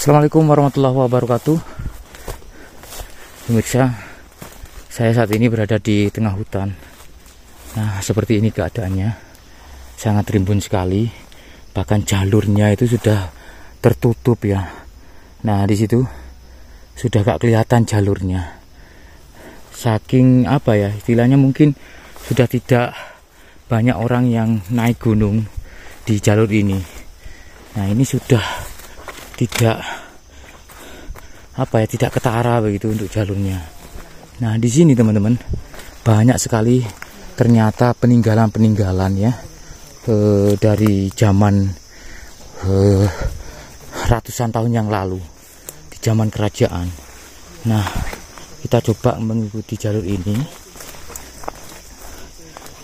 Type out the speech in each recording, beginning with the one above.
Assalamualaikum warahmatullahi wabarakatuh. Pemirsa, saya saat ini berada di tengah hutan. Nah, seperti ini keadaannya. Sangat rimbun sekali. Bahkan jalurnya itu sudah tertutup ya. Nah, di situ sudah gak kelihatan jalurnya. Saking apa ya, istilahnya mungkin sudah tidak banyak orang yang naik gunung di jalur ini. Nah, ini sudah tidak tidak ketara begitu untuk jalurnya. Nah, di sini teman-teman banyak sekali ternyata peninggalan-peninggalan ya dari zaman ratusan tahun yang lalu, di zaman kerajaan. Nah, kita coba mengikuti jalur ini.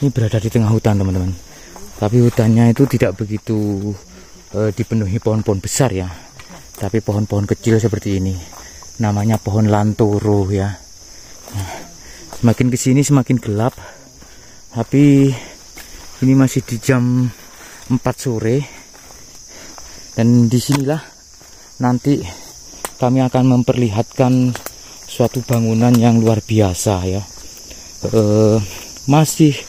Ini berada di tengah hutan teman-teman, tapi hutannya itu tidak begitu dipenuhi pohon-pohon besar ya, tapi pohon-pohon kecil seperti ini. Namanya pohon lantoro ya. Nah, semakin kesini semakin gelap. Tapi ini masih di jam 4 sore. Dan disinilah nanti kami akan memperlihatkan suatu bangunan yang luar biasa ya. Masih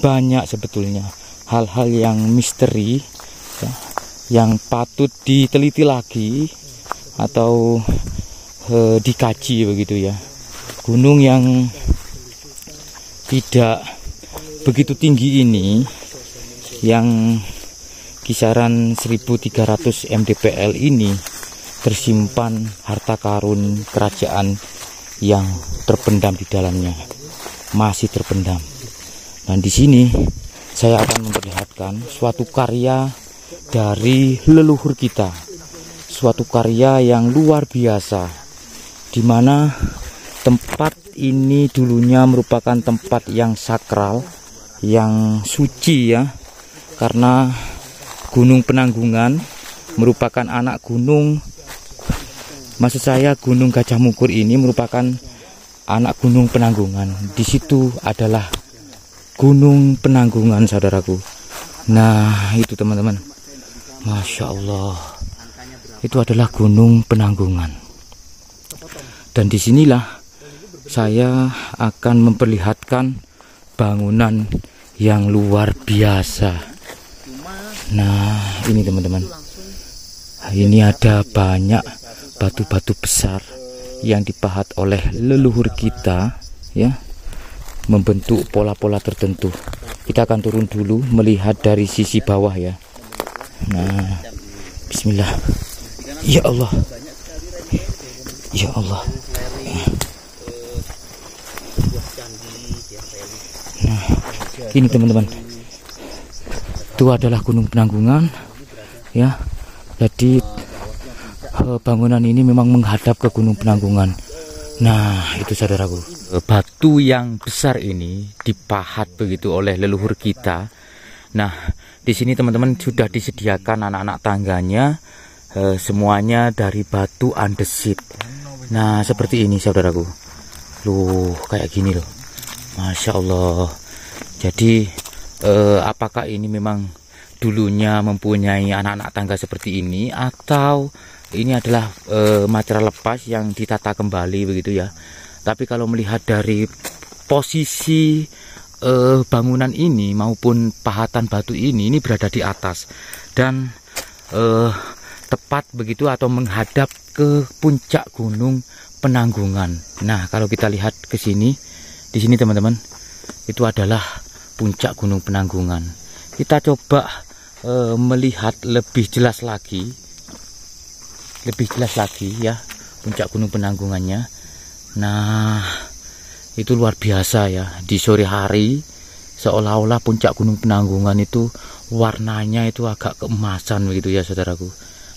banyak sebetulnya hal-hal yang misteri ya, yang patut diteliti lagi atau dikaji begitu ya. Gunung yang tidak begitu tinggi ini, yang kisaran 1300 mdpl ini, tersimpan harta karun kerajaan yang terpendam di dalamnya, masih terpendam. Dan di sini saya akan memperlihatkan suatu karya dari leluhur kita, suatu karya yang luar biasa, di mana tempat ini dulunya merupakan tempat yang sakral, yang suci ya, karena Gunung Penanggungan merupakan anak gunung, maksud saya Gunung Gajah Mungkur ini merupakan anak Gunung Penanggungan. Di situ adalah Gunung Penanggungan, saudaraku. Nah, itu teman-teman, Masya Allah, itu adalah Gunung Penanggungan. Dan disinilah saya akan memperlihatkan bangunan yang luar biasa. Nah, ini teman-teman, ini ada banyak batu-batu besar yang dipahat oleh leluhur kita ya, membentuk pola-pola tertentu. Kita akan turun dulu melihat dari sisi bawah ya. Nah, bismillah. Ya Allah, ya Allah. Nah, ini teman-teman, itu adalah Gunung Penanggungan ya. Jadi bangunan ini memang menghadap ke Gunung Penanggungan. Nah, itu saudaraku, batu yang besar ini dipahat begitu oleh leluhur kita. Nah, di sini teman-teman sudah disediakan anak-anak tangganya, semuanya dari batu andesit. Nah, seperti ini saudaraku. Loh, kayak gini loh. Masya Allah. Jadi apakah ini memang dulunya mempunyai anak-anak tangga seperti ini, atau ini adalah material lepas yang ditata kembali begitu ya. Tapi kalau melihat dari posisi bangunan ini maupun pahatan batu ini berada di atas dan tepat begitu atau menghadap ke puncak Gunung Penanggungan. Nah, kalau kita lihat ke sini, di sini teman-teman, itu adalah puncak Gunung Penanggungan. Kita coba melihat lebih jelas lagi ya puncak Gunung Penanggungannya. Nah, itu luar biasa ya. Di sore hari seolah-olah puncak Gunung Penanggungan itu warnanya itu agak keemasan begitu ya saudaraku.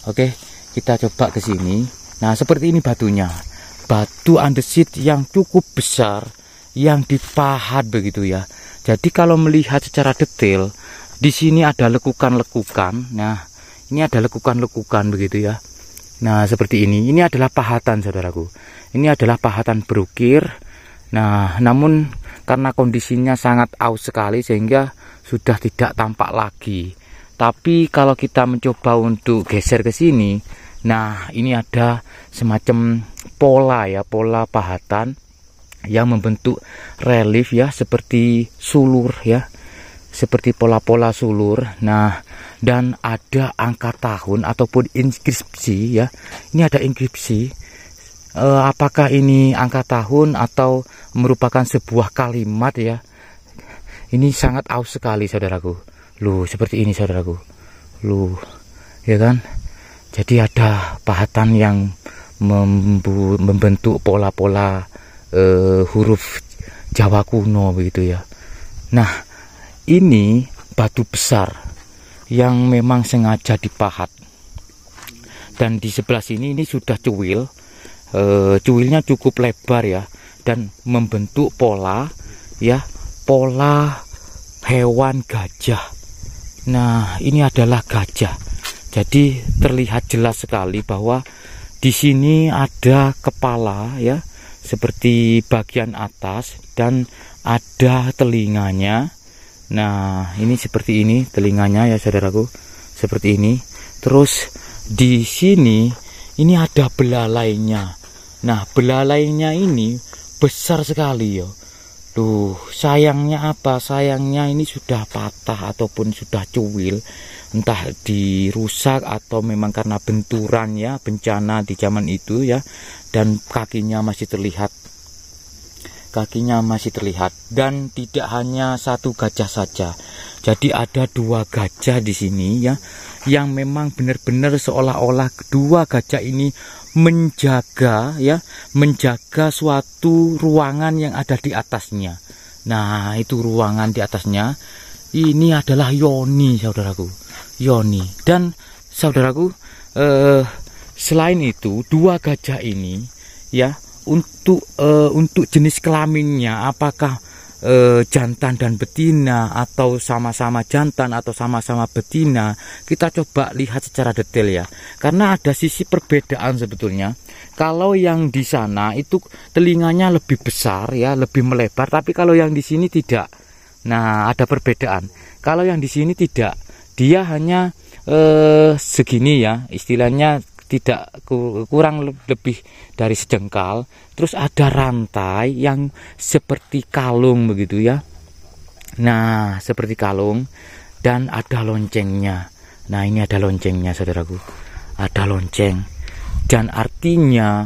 Oke, kita coba ke sini. Nah, seperti ini batunya. Batu andesit yang cukup besar yang dipahat begitu ya. Jadi kalau melihat secara detail, di sini ada lekukan-lekukan. Nah, ini ada lekukan-lekukan begitu ya. Nah, seperti ini. Ini adalah pahatan saudaraku. Ini adalah pahatan berukir. Nah, namun karena kondisinya sangat aus sekali sehingga sudah tidak tampak lagi. Tapi kalau kita mencoba untuk geser ke sini, Nah, ini ada semacam pola ya, pola pahatan yang membentuk relief ya, seperti sulur ya, seperti pola-pola sulur. Nah, dan ada angka tahun ataupun inskripsi ya. Ini ada inskripsi. Apakah ini angka tahun atau merupakan sebuah kalimat ya? Ini sangat aus sekali saudaraku. Loh, seperti ini saudaraku. Loh, ya kan? Jadi ada pahatan yang membentuk pola-pola huruf Jawa kuno begitu ya. Nah, ini batu besar yang memang sengaja dipahat. Dan di sebelah sini ini sudah cuwil. Cuwilnya cukup lebar ya, dan membentuk pola ya, pola hewan gajah. Nah, ini adalah gajah. Jadi terlihat jelas sekali bahwa di sini ada kepala ya, seperti bagian atas, dan ada telinganya. Nah, ini seperti ini telinganya ya saudaraku, seperti ini. Terus di sini ini ada belalainya. Nah, belalainya ini besar sekali ya. Tuh, sayangnya apa? Sayangnya ini sudah patah ataupun sudah cuwil, entah dirusak atau memang karena benturan ya, bencana di zaman itu ya. Dan kakinya masih terlihat. Kakinya masih terlihat, dan tidak hanya satu gajah saja. Jadi ada dua gajah di sini ya, yang memang benar-benar seolah-olah kedua gajah ini menjaga ya, menjaga suatu ruangan yang ada di atasnya. Nah, itu ruangan di atasnya. Ini adalah yoni saudaraku, yoni. Dan saudaraku, selain itu dua gajah ini ya, untuk jenis kelaminnya, apakah jantan dan betina, atau sama-sama jantan atau sama-sama betina, kita coba lihat secara detail ya, karena ada sisi perbedaan sebetulnya. Kalau yang di sana itu telinganya lebih besar ya, lebih melebar, tapi kalau yang di sini tidak. Nah, ada perbedaan. Kalau yang di sini tidak, dia hanya segini ya, istilahnya tidak kurang lebih dari sejengkal. Terus ada rantai yang seperti kalung begitu ya. Nah, seperti kalung, dan ada loncengnya. Nah, ini ada loncengnya saudaraku, ada lonceng. Dan artinya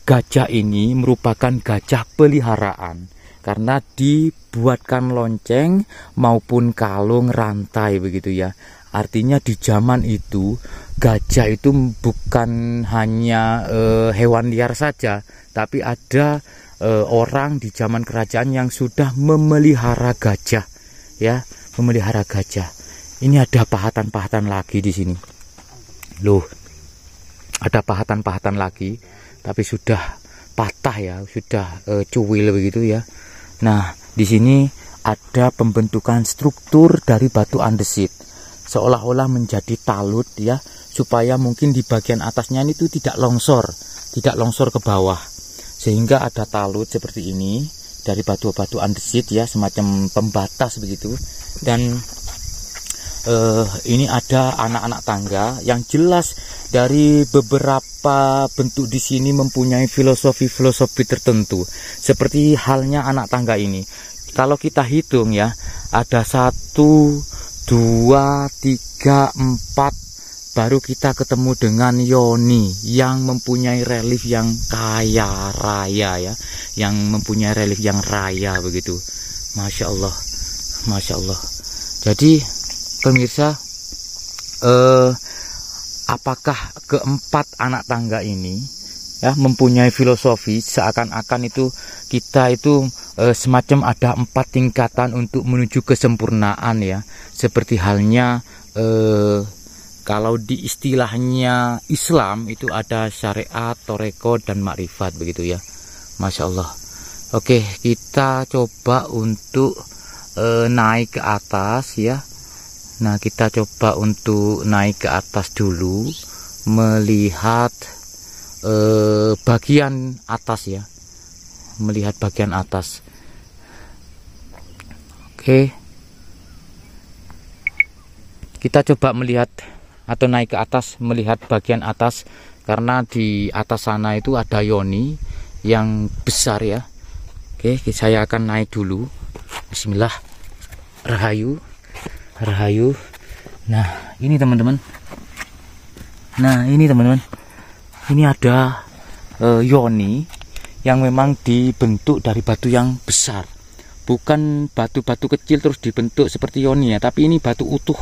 gajah ini merupakan gajah peliharaan, karena dibuatkan lonceng maupun kalung, rantai begitu ya. Artinya di zaman itu gajah itu bukan hanya hewan liar saja, tapi ada orang di zaman kerajaan yang sudah memelihara gajah ya, memelihara gajah. Ini ada pahatan-pahatan lagi di sini. Loh, ada pahatan-pahatan lagi, tapi sudah patah ya, sudah cuwil begitu ya. Nah, di sini ada pembentukan struktur dari batu andesit, seolah-olah menjadi talut ya, supaya mungkin di bagian atasnya itu tidak longsor ke bawah, sehingga ada talut seperti ini dari batu-batu andesit ya, semacam pembatas begitu. Dan ini ada anak-anak tangga yang jelas dari beberapa bentuk di sini mempunyai filosofi tertentu, seperti halnya anak tangga ini. Kalau kita hitung ya, ada 1, 2, 3, 4, baru kita ketemu dengan yoni yang mempunyai relief yang kaya raya ya, yang mempunyai relief yang raya begitu. Masya Allah, Masya Allah. Jadi pemirsa, apakah keempat anak tangga ini ya mempunyai filosofi seakan-akan itu kita itu semacam ada 4 tingkatan untuk menuju kesempurnaan ya, seperti halnya kalau di istilahnya Islam itu ada syariat, toreko, dan makrifat begitu ya. Masya Allah. Oke, kita coba untuk naik ke atas ya. Nah, kita coba untuk naik ke atas dulu, melihat bagian atas ya, melihat bagian atas. Oke, kita coba melihat atau naik ke atas melihat bagian atas, karena di atas sana itu ada yoni yang besar ya. Oke, saya akan naik dulu. Bismillah. Rahayu. Nah ini teman-teman, ini ada yoni yang memang dibentuk dari batu yang besar, bukan batu-batu kecil terus dibentuk seperti yoni ya, tapi ini batu utuh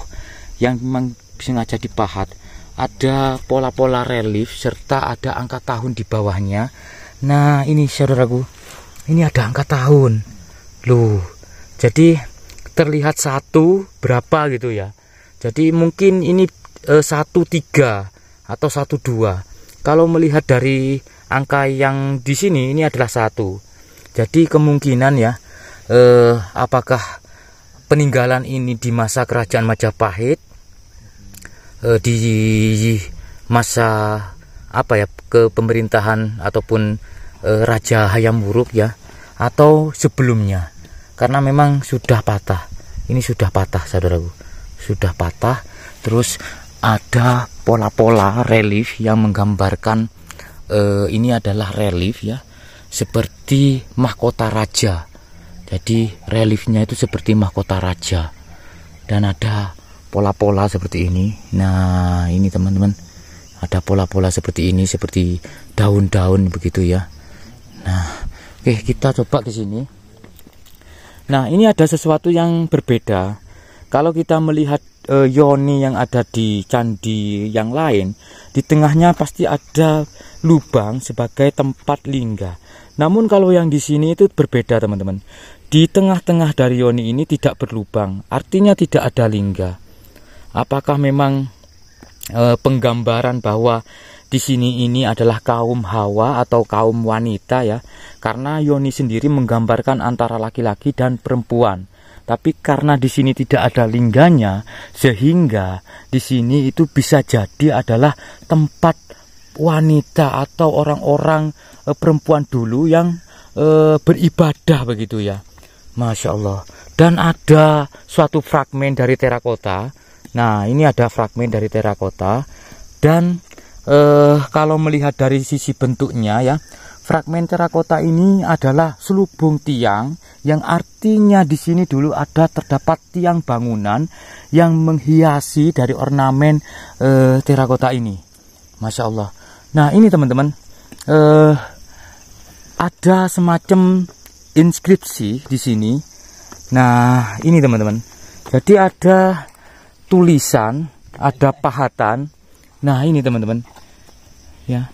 yang memang sengaja dipahat. Ada pola-pola relief serta ada angka tahun di bawahnya. Nah ini saudaraku, ini ada angka tahun loh, jadi terlihat satu berapa gitu ya. Jadi mungkin ini 13 atau 12. Kalau melihat dari angka yang di sini, ini adalah 1. Jadi kemungkinan ya, apakah peninggalan ini di masa kerajaan Majapahit, di masa apa ya, kepemerintahan ataupun Raja Hayam Wuruk ya, atau sebelumnya, karena memang sudah patah. Ini sudah patah saudaraku, sudah patah. Terus ada pola-pola relief yang menggambarkan ini adalah relief ya, seperti mahkota raja. Jadi reliefnya itu seperti mahkota raja, dan ada pola-pola seperti ini. Nah ini teman-teman, ada pola-pola seperti ini, seperti daun-daun begitu ya. Nah oke, kita coba ke sini. Nah ini ada sesuatu yang berbeda. Kalau kita melihat yoni yang ada di candi yang lain, di tengahnya pasti ada lubang sebagai tempat lingga. Namun kalau yang di sini itu berbeda teman-teman. Di tengah-tengah dari yoni ini tidak berlubang, artinya tidak ada lingga. Apakah memang penggambaran bahwa di sini ini adalah kaum Hawa atau kaum wanita ya? Karena yoni sendiri menggambarkan antara laki-laki dan perempuan. Tapi karena di sini tidak ada lingganya, sehingga di sini itu bisa jadi adalah tempat wanita atau orang-orang perempuan dulu yang beribadah begitu ya. Masya Allah. Dan ada suatu fragmen dari terakota. Nah ini ada fragmen dari terakota. Dan kalau melihat dari sisi bentuknya ya, fragmen terakota ini adalah selubung tiang, yang artinya di sini dulu terdapat tiang bangunan yang menghiasi dari ornamen terakota ini. Masya Allah. Nah ini teman-teman, ada semacam inskripsi di sini. Nah ini teman-teman, jadi ada tulisan, ada pahatan. Nah ini teman-teman ya.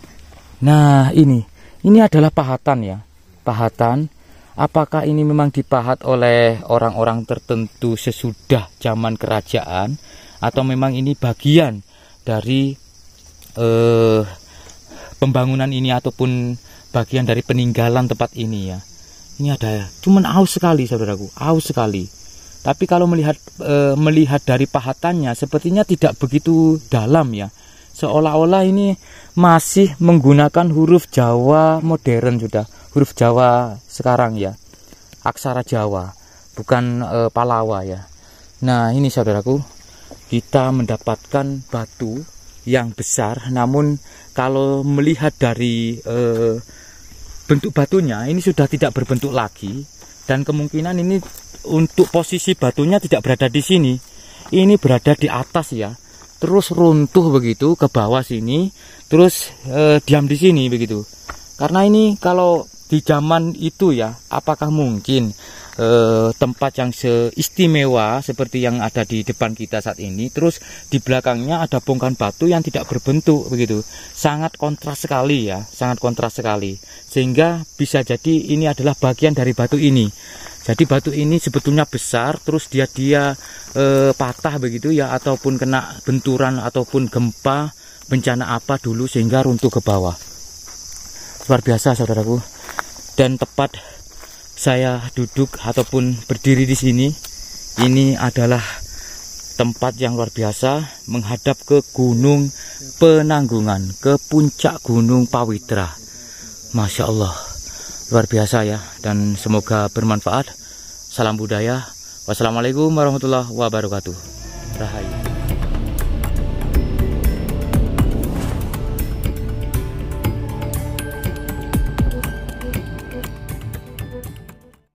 Nah ini adalah pahatan ya, pahatan. Apakah ini memang dipahat oleh orang-orang tertentu sesudah zaman kerajaan, atau memang ini bagian dari pembangunan ini, ataupun bagian dari peninggalan tempat ini ya. Ini ada, cuman aus sekali saudaraku, aus sekali. Tapi kalau melihat dari pahatannya, sepertinya tidak begitu dalam ya. Seolah-olah ini masih menggunakan huruf Jawa modern, sudah huruf Jawa sekarang ya, aksara Jawa, bukan Palawa ya. Nah ini saudaraku, kita mendapatkan batu yang besar, namun kalau melihat dari bentuk batunya, ini sudah tidak berbentuk lagi, dan kemungkinan ini untuk posisi batunya tidak berada di sini, ini berada di atas ya. Terus runtuh begitu ke bawah sini, terus diam di sini begitu. Karena ini kalau di zaman itu ya, apakah mungkin tempat yang seistimewa seperti yang ada di depan kita saat ini, terus di belakangnya ada bongkahan batu yang tidak berbentuk begitu. Sangat kontras sekali ya, sangat kontras sekali. Sehingga bisa jadi ini adalah bagian dari batu ini. Jadi batu ini sebetulnya besar, terus dia patah begitu ya, ataupun kena benturan ataupun gempa, bencana apa dulu sehingga runtuh ke bawah. Luar biasa saudaraku. Dan tepat saya duduk ataupun berdiri di sini, ini adalah tempat yang luar biasa, menghadap ke Gunung Penanggungan, ke puncak Gunung Pawitra. Masya Allah, luar biasa ya, dan semoga bermanfaat. Salam budaya. Wassalamualaikum warahmatullahi wabarakatuh. Rahayu.